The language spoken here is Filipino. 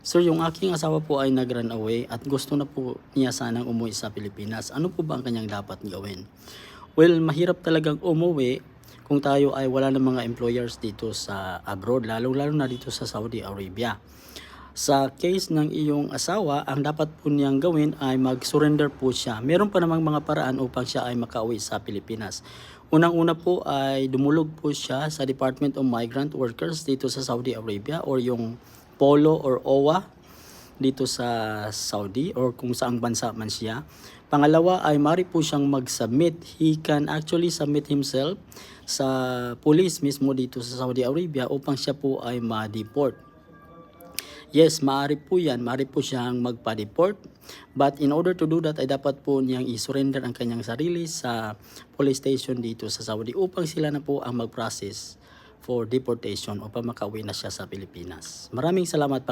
Sir, yung aking asawa po ay nag-run away at gusto na po niya sanang umuwi sa Pilipinas. Ano po ba ang kanyang dapat gawin? Well, mahirap talagang umuwi kung tayo ay wala ng mga employers dito sa abroad, lalo-lalo na dito sa Saudi Arabia. Sa case ng iyong asawa, ang dapat po niyang gawin ay mag-surrender po siya. Meron pa namang mga paraan upang siya ay makauwi sa Pilipinas. Unang-una po ay dumulog po siya sa Department of Migrant Workers dito sa Saudi Arabia or yung POLO or OWA dito sa Saudi or kung saang bansa man siya. Pangalawa ay mari po siyang mag-submit. He can actually submit himself sa police mismo dito sa Saudi Arabia upang siya po ay ma-deport. Yes, maaari po yan. Maaari po siyang magpa-deport. But in order to do that, ay dapat po niyang i-surrender ang kanyang sarili sa police station dito sa Saudi upang sila na po ang mag-process for deportation upang makauwi na siya sa Pilipinas. Maraming salamat.